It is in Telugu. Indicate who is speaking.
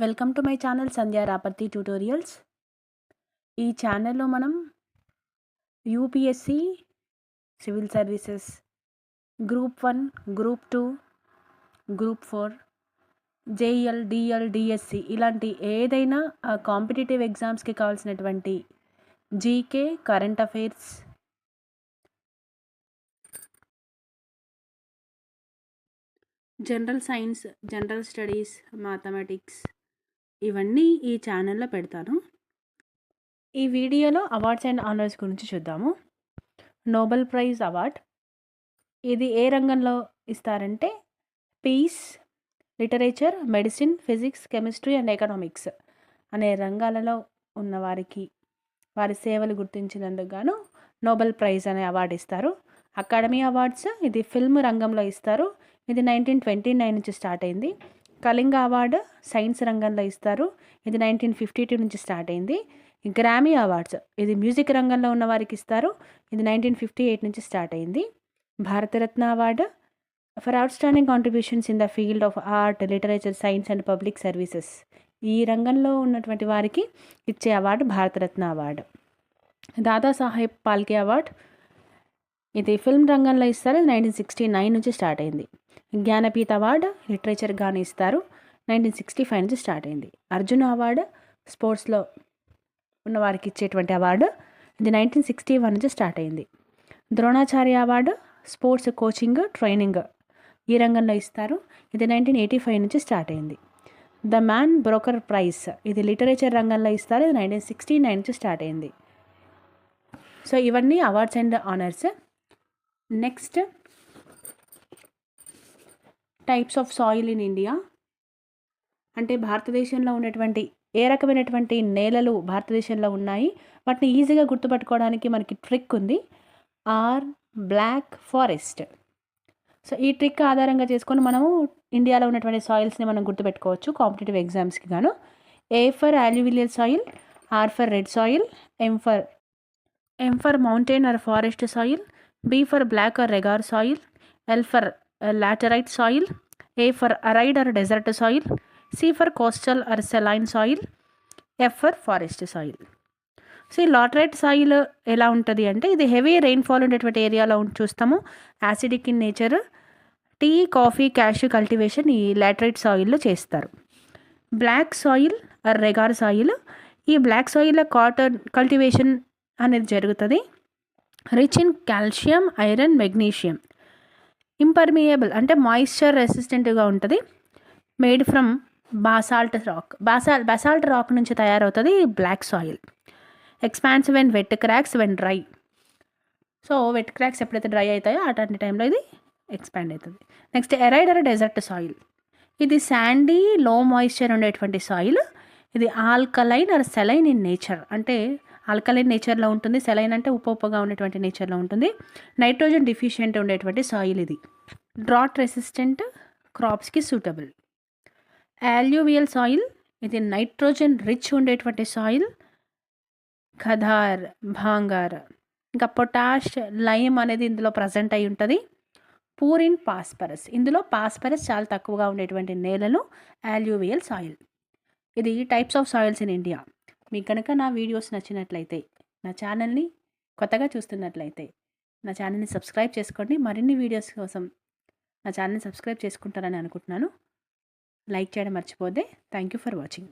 Speaker 1: Welcome to my channel Sandhya Raparthi tutorials. ఈ ఛానల్లో మనం UPSC, civil services, group 1, group 2, group 4, JEL, DL, DSC ఇలాంటి ఏదైనా కాంపిటేటివ్ ఎగ్జామ్స్కి కావాల్సినటువంటి GK, current affairs, general science, general studies, mathematics ఇవన్నీ ఈ ఛానల్లో పెడతాను. ఈ వీడియోలో అవార్డ్స్ అండ్ ఆనర్స్ గురించి చూద్దాము. నోబెల్ ప్రైజ్ అవార్డ్, ఇది ఏ రంగంలో ఇస్తారంటే peace, literature, medicine, physics, chemistry and economics అనే రంగాలలో ఉన్న వారికి వారి సేవలు గుర్తించినందుకు గాను నోబెల్ ప్రైజ్ అనే అవార్డు ఇస్తారు. అకాడమీ అవార్డ్స్, ఇది ఫిల్మ్ రంగంలో ఇస్తారు. ఇది 1929 నుంచి స్టార్ట్ అయింది. కళింగ అవార్డు సైన్స్ రంగంలో ఇస్తారు. ఇది 1952 నుంచి స్టార్ట్ అయింది. గ్రామీ అవార్డ్స్, ఇది మ్యూజిక్ రంగంలో ఉన్న వారికి ఇస్తారు. ఇది 1958 నుంచి స్టార్ట్ అయింది. Bharat Ratna award for outstanding contributions in the field of art, literature, science and public services, ఈ రంగంలో ఉన్నటువంటి వారికి ఇచ్చే award Bharat Ratna award. Dadasaheb Phalke award, ఇది ఫిల్మ్ రంగంలో ఇస్తారు. ఇది 1969 నుంచి స్టార్ట్ అయింది. జ్ఞానపీఠ అవార్డు లిటరేచర్ గాను ఇస్తారు. 1965 నుంచి స్టార్ట్ అయింది. అర్జున అవార్డు స్పోర్ట్స్లో ఉన్న వారికి ఇచ్చేటువంటి అవార్డు, ఇది 1961 నుంచి స్టార్ట్ అయింది. Dronacharya award sports coaching, training ఈ రంగంలో ఇస్తారు. ఇది 1985 నుంచి స్టార్ట్ అయింది. ద మ్యాన్ బ్రోకర్ ప్రైజ్, ఇది లిటరేచర్ రంగంలో ఇస్తారు. ఇది 1969 నుంచి స్టార్ట్ అయింది. సో ఇవన్నీ awards and honours. Next, types of soil in India, అంటే భారతదేశంలో ఉన్నటువంటి ఏ రకమైనటువంటి నేలలు భారతదేశంలో ఉన్నాయి, వాటిని ఈజీగా గుర్తుపట్టుకోవడానికి మనకి ట్రిక్ ఉంది. Or black forest. సో ఈ ట్రిక్ ఆధారంగా చేసుకొని మనము ఇండియాలో ఉన్నటువంటి సాయిల్స్ని మనం గుర్తుపెట్టుకోవచ్చు కాంపిటేటివ్ ఎగ్జామ్స్కి గాను. A for alluvial soil, R for red soil, M for mountain or forest soil, B for black or రెగార్ soil, L for laterite soil, A for arid or desert soil, C for coastal or saline soil, F for forest soil. So ఈ లాటరైట్ సాయిల్ ఎలా ఉంటుంది అంటే, ఇది హెవీ రెయిన్ఫాల్ ఉండేటువంటి ఏరియాలో చూస్తాము. Acidic in nature. Tea, coffee, cashew cultivation ఈ లాటరైట్ సాయిల్లో చేస్తారు. బ్లాక్ సాయిల్ ఆర్ రెగార్ సాయిల్, ఈ బ్లాక్ సాయిల్లో కాటన్ కల్టివేషన్ అనేది జరుగుతుంది. Rich in calcium, iron, magnesium. Impermeable అంటే మాయిశ్చర్ రెసిస్టెంట్గా ఉంటుంది. Made from basalt rock, basalt rock నుంచి తయారవుతుంది black soil. Expansive and wet cracks when dry. So wet cracks ఎప్పుడైతే డ్రై అవుతాయో అటువంటి టైంలో ఇది ఎక్స్పాండ్ అవుతుంది. Next, arid or desert soil, ఇది శాండీ, లో మాయిశ్చర్ ఉండేటువంటి సాయిల్. ఇది alkaline or saline in nature, అంటే ఆల్కలైన్ నేచర్లో ఉంటుంది. సెలైన్ అంటే ఉప్పుగా ఉండేటువంటి నేచర్లో ఉంటుంది. నైట్రోజన్ డిఫిషియెంట్ ఉండేటువంటి సాయిల్ ఇది. డ్రాట్ రెసిస్టెంట్, క్రాప్స్కి సూటబుల్. అల్యూవియల్ సాయిల్, ఇది నైట్రోజన్ రిచ్ ఉండేటువంటి సాయిల్. ఖదార్, భాంగార్. ఇంకా పొటాష్, లైమ్ అనేది ఇందులో ప్రజెంట్ అయి ఉంటుంది. పూర్ ఇన్ పాస్పరస్, ఇందులో పాస్పరస్ చాలా తక్కువగా ఉండేటువంటి నేలలు అల్యూవియల్ సాయిల్. ఇది types of soils in India. మీకు కనుక నా వీడియోస్ నచ్చినట్లయితే, నా ఛానల్ని కొత్తగా చూస్తున్నట్లయితే నా ఛానల్ని సబ్స్క్రైబ్ చేసుకోండి. మరిన్ని వీడియోస్ కోసం నా ఛానల్ని సబ్స్క్రైబ్ చేసుకుంటారని అనుకుంటున్నాను. లైక్ చేయడం మర్చిపోద్దే. Thank you for watching.